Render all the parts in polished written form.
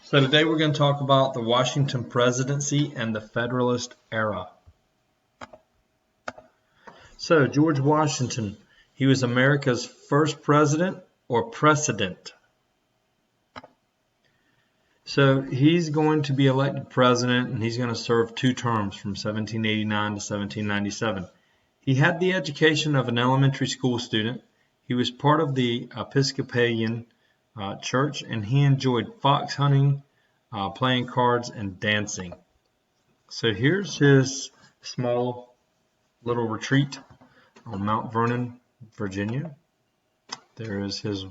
So today we're going to talk about the Washington Presidency and the Federalist era. So George Washington, he was America's first president or precedent. So he's going to be elected president and he's going to serve 2 terms from 1789 to 1797. He had the education of an elementary school student. He was part of the Episcopalian church and he enjoyed fox hunting, playing cards, and dancing. So here's his small little retreat on Mount Vernon, Virginia. There is his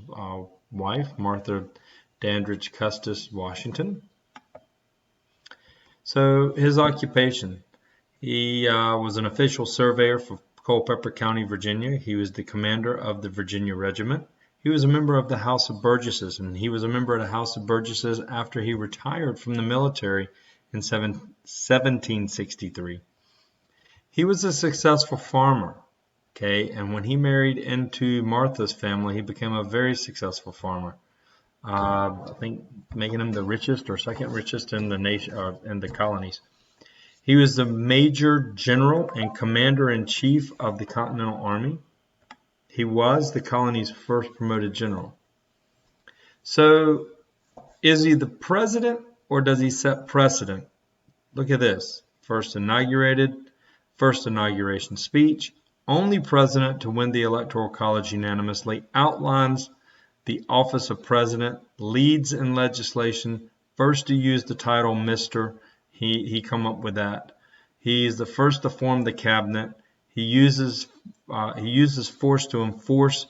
wife, Martha Dandridge Custis Washington. So his occupation, he was an official surveyor for Culpeper County, Virginia. He was the commander of the Virginia Regiment. He was a member of the House of Burgesses, and he was a member of the House of Burgesses after he retired from the military in 1763. He was a successful farmer, okay, and when he married into Martha's family, he became a very successful farmer. I think making him the richest or second richest in the nation, in the colonies. He was the Major General and Commander-in-Chief of the Continental Army. He was the colony's first promoted general. So, is he the president or does he set precedent? Look at this. First inauguration speech, only president to win the Electoral College unanimously, outlines the office of president, leads in legislation, first to use the title Mr. He come up with that. He is the first to form the cabinet. He uses force to enforce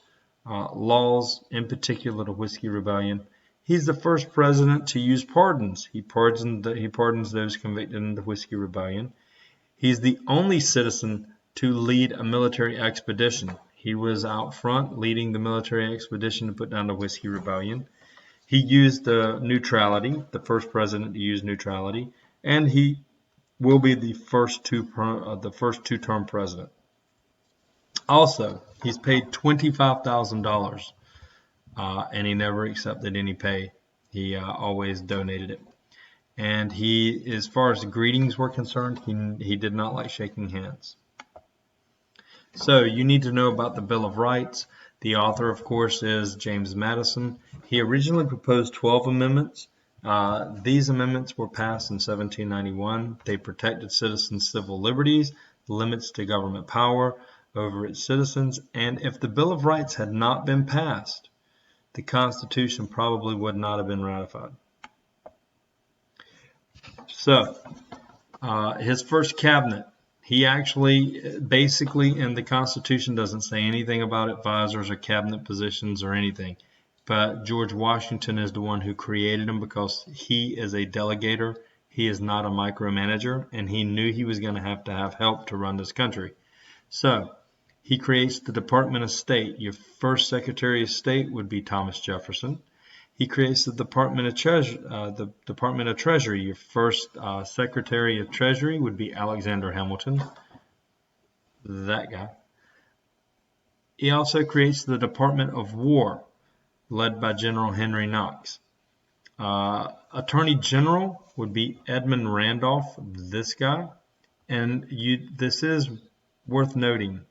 laws, in particular the Whiskey Rebellion. He's the first president to use pardons. He pardons those convicted in the Whiskey Rebellion. He's the only citizen to lead a military expedition. He was out front leading the military expedition to put down the Whiskey Rebellion. He used neutrality, the first president to use neutrality, and he will be the first two-term president. Also, he's paid $25,000, and he never accepted any pay. He always donated it. And he, as far as greetings were concerned, he did not like shaking hands. So you need to know about the Bill of Rights. The author, of course, is James Madison. He originally proposed 12 amendments. These amendments were passed in 1791. They protected citizens' civil liberties, limits to government power over its citizens, and if the Bill of Rights had not been passed, the Constitution probably would not have been ratified. So, his first cabinet, he actually, basically in the Constitution doesn't say anything about advisors or cabinet positions or anything. But George Washington is the one who created them because he is a delegator. He is not a micromanager, and he knew he was going to have help to run this country. So he creates the Department of State. Your first Secretary of State would be Thomas Jefferson. He creates the Department of Treasury. Your first Secretary of Treasury would be Alexander Hamilton. That guy. He also creates the Department of War, led by General Henry Knox. Attorney General would be Edmund Randolph, this guy. And this is worth noting.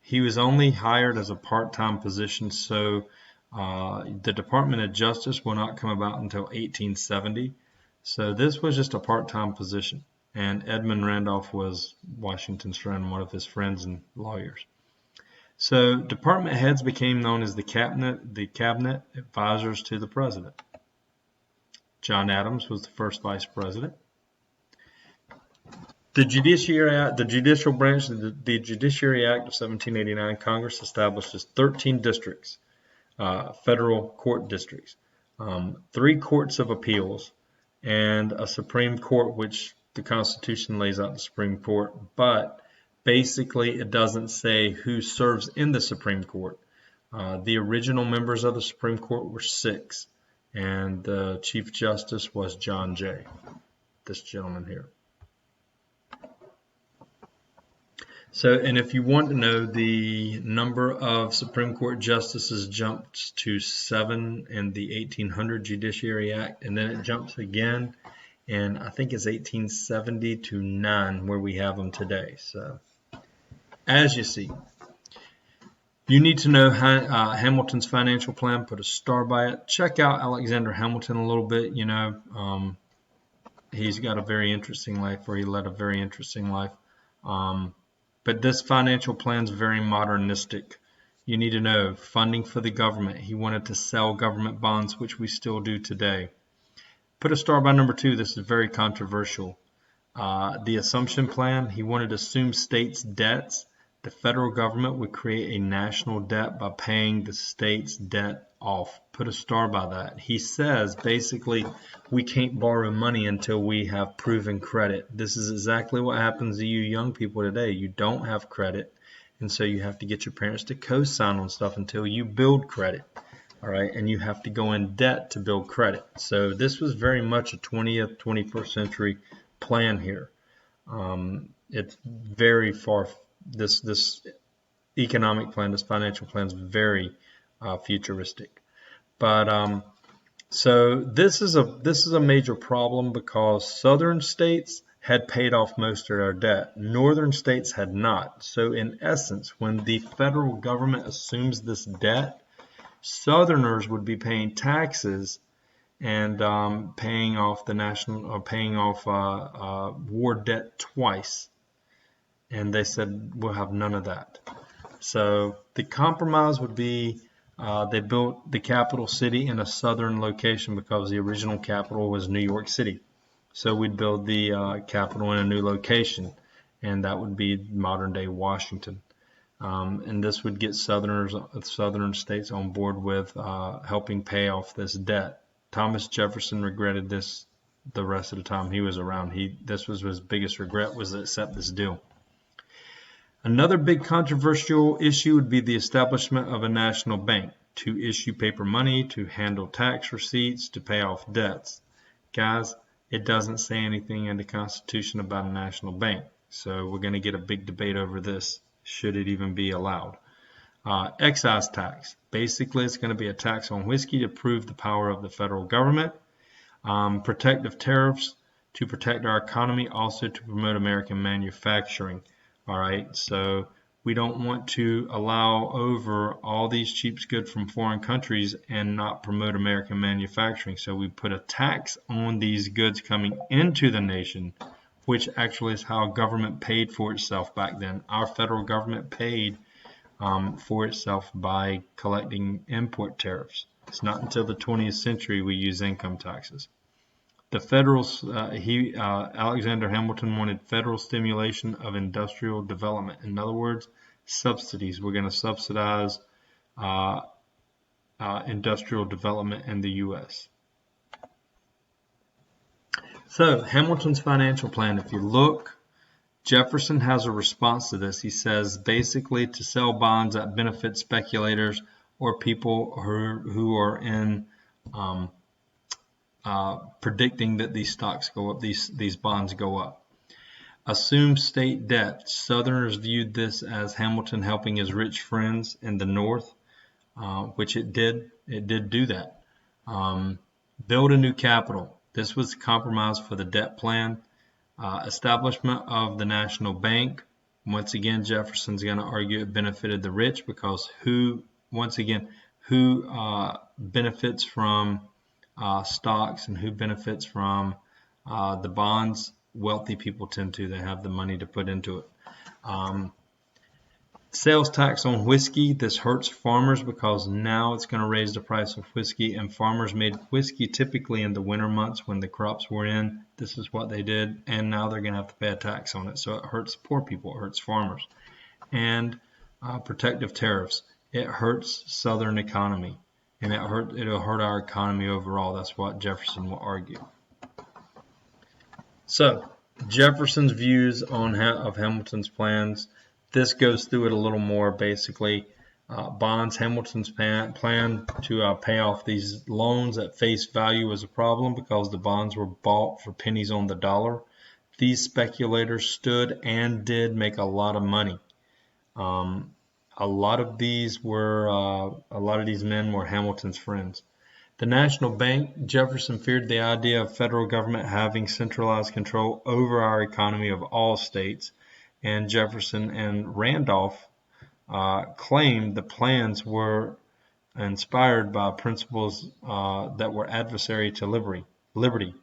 He was only hired as a part-time position, so the Department of Justice will not come about until 1870. So this was just a part-time position. And Edmund Randolph was Washington's friend, one of his friends and lawyers. So department heads became known as the cabinet advisors to the president. John Adams was the first vice president. The Judicial Branch, the Judiciary Act of 1789, Congress establishes 13 districts, federal court districts, 3 courts of appeals, and a Supreme Court, which the Constitution lays out the Supreme Court, but basically it doesn't say who serves in the Supreme Court. The original members of the Supreme Court were 6, and the Chief Justice was John Jay, this gentleman here. So, and if you want to know, the number of Supreme Court justices jumped to 7 in the 1800 Judiciary Act, and then it jumps again, and I think it's 1870 to 9 where we have them today. So, as you see, you need to know Hamilton's financial plan. Put a star by it. Check out Alexander Hamilton a little bit. He's got a very interesting life, or he led a very interesting life. But this financial plan is very modernistic. You need to know funding for the government. He wanted to sell government bonds, which we still do today. Put a star by number 2. This is very controversial. The assumption plan. He wanted to assume states' debts. The federal government would create a national debt by paying the state's debt off. Put a star by that. He says basically we can't borrow money until we have proven credit. This is exactly what happens to you young people today. You don't have credit, and so you have to get your parents to co-sign on stuff until you build credit. All right, and you have to go in debt to build credit. So this was very much a 20th, 21st century plan here. It's very far. This economic plan, this financial plan is very futuristic. But so this is a major problem because southern states had paid off most of their debt. Northern states had not. So in essence, when the federal government assumes this debt, Southerners would be paying taxes and paying off war debt twice. And they said, we'll have none of that. So the compromise would be they built the capital city in a southern location because the original capital was New York City. So we'd build the capital in a new location, and that would be modern-day Washington. And this would get southern states on board with helping pay off this debt. Thomas Jefferson regretted this the rest of the time he was around. This was his biggest regret, was to accept this deal. Another big controversial issue would be the establishment of a national bank to issue paper money, to handle tax receipts, to pay off debts. Guys, it doesn't say anything in the Constitution about a national bank. So we're going to get a big debate over this. Should it even be allowed? Excise tax. Basically, it's going to be a tax on whiskey to prove the power of the federal government. Protective tariffs to protect our economy, also to promote American manufacturing. All right, so we don't want to allow over all these cheap goods from foreign countries and not promote American manufacturing. So we put a tax on these goods coming into the nation, which actually is how government paid for itself back then. Our federal government paid for itself by collecting import tariffs. It's not until the 20th century we use income taxes. The Alexander Hamilton wanted federal stimulation of industrial development. In other words, subsidies. We're going to subsidize industrial development in the U.S. So Hamilton's financial plan, if you look, Jefferson has a response to this. He says basically to sell bonds that benefit speculators or people who are in predicting that these stocks go up, these bonds go up. Assume state debt. Southerners viewed this as Hamilton helping his rich friends in the North, which it did. It did do that. Build a new capital. This was the compromise for the debt plan. Establishment of the national bank. Once again, Jefferson's going to argue it benefited the rich because who benefits from stocks and who benefits from the bonds? Wealthy people tend to. They have the money to put into it. Sales tax on whiskey. This hurts farmers because now it's going to raise the price of whiskey, and farmers made whiskey typically in the winter months when the crops were in. This is what they did, and now they're going to have to pay a tax on it. So it hurts poor people. It hurts farmers. And protective tariffs. It hurts Southern economy, and it'll hurt our economy overall. That's what Jefferson will argue. So Jefferson's views of Hamilton's plans. This goes through it a little more. Basically, bonds. Hamilton's plan to pay off these loans at face value was a problem because the bonds were bought for pennies on the dollar. These speculators stood and did make a lot of money. A lot of these men were Hamilton's friends. The National Bank. Jefferson feared the idea of federal government having centralized control over our economy of all states, and Jefferson and Randolph claimed the plans were inspired by principles that were adversary to liberty.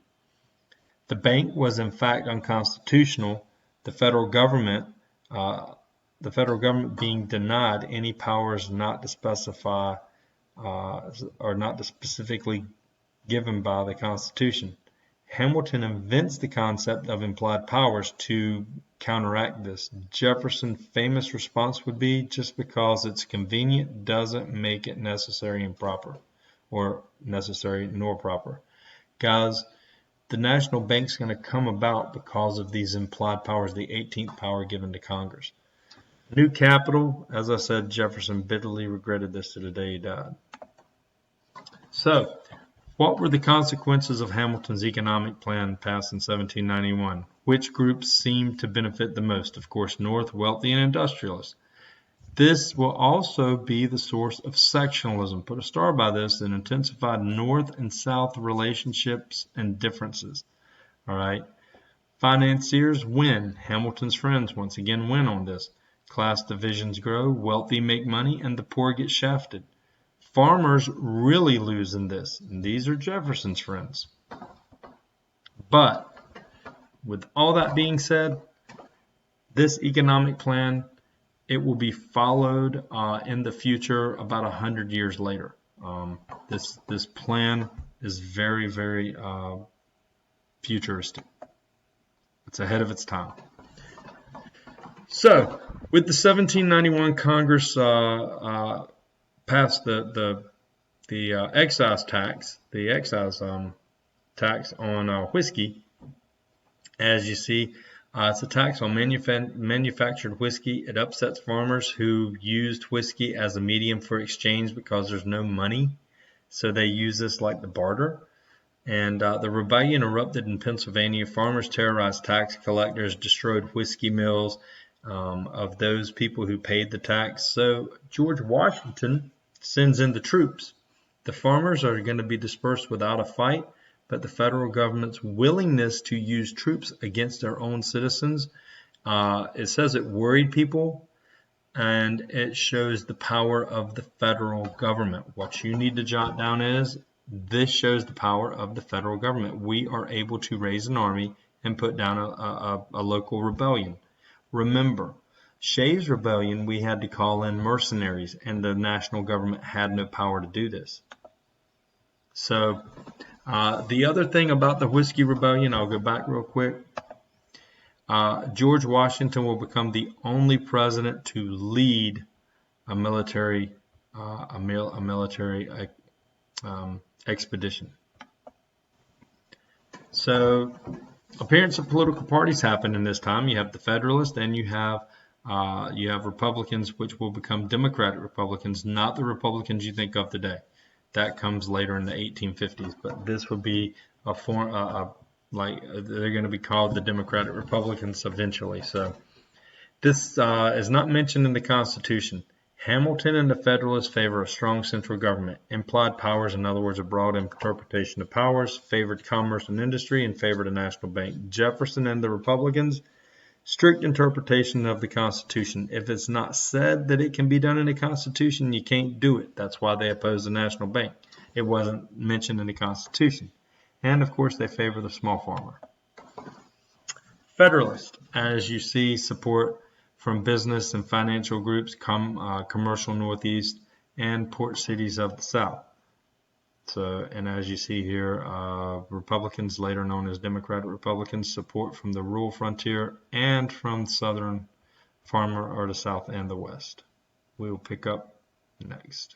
The bank was in fact unconstitutional. The federal government being denied any powers not to specify or not to specifically given by the Constitution. Hamilton invents the concept of implied powers to counteract this. Jefferson's famous response would be, just because it's convenient doesn't make it necessary and proper, or necessary nor proper. Guys, the national bank's going to come about because of these implied powers, the 18th power given to Congress. New capital, as I said, Jefferson bitterly regretted this to the day he died. So, what were the consequences of Hamilton's economic plan passed in 1791? Which groups seemed to benefit the most? Of course, North, wealthy, and industrialists. This will also be the source of sectionalism. Put a star by this, and intensified North and South relationships and differences. All right. Financiers win. Hamilton's friends once again win on this. Class divisions grow, wealthy make money, and the poor get shafted. Farmers really lose in this, and these are Jefferson's friends. But with all that being said, this economic plan, it will be followed in the future about 100 years later. This plan is very, very futuristic. It's ahead of its time. So, with the 1791 Congress passed the excise tax, tax on whiskey. As you see, it's a tax on manufactured whiskey. It upsets farmers who used whiskey as a medium for exchange because there's no money, so they use this like the barter. And the rebellion erupted in Pennsylvania. Farmers terrorized tax collectors, destroyed whiskey mills of those people who paid the tax. So George Washington sends in the troops. The farmers are going to be dispersed without a fight, but the federal government's willingness to use troops against their own citizens, it says it worried people, and it shows the power of the federal government. What you need to jot down is, this shows the power of the federal government. We are able to raise an army and put down a local rebellion. Remember, Shays' Rebellion, we had to call in mercenaries, and the national government had no power to do this. So, the other thing about the Whiskey Rebellion, I'll go back real quick. George Washington will become the only president to lead a military expedition. So, appearance of political parties happened in this time. You have the Federalist, and you have Republicans, which will become Democratic Republicans, not the Republicans you think of today. That comes later in the 1850s, but this would be a form, like they're going to be called the Democratic Republicans eventually. So this is not mentioned in the Constitution. Hamilton and the Federalists favor a strong central government. Implied powers, in other words, a broad interpretation of powers, favored commerce and industry, and favored a national bank. Jefferson and the Republicans, strict interpretation of the Constitution. If it's not said that it can be done in the Constitution, you can't do it. That's why they oppose the national bank. It wasn't mentioned in the Constitution. And, of course, they favor the small farmer. Federalist, as you see, support from business and financial groups, commercial Northeast, and port cities of the South. So, and as you see here, Republicans, later known as Democratic Republicans, support from the rural frontier and from southern farmer or the South and the West. We will pick up next.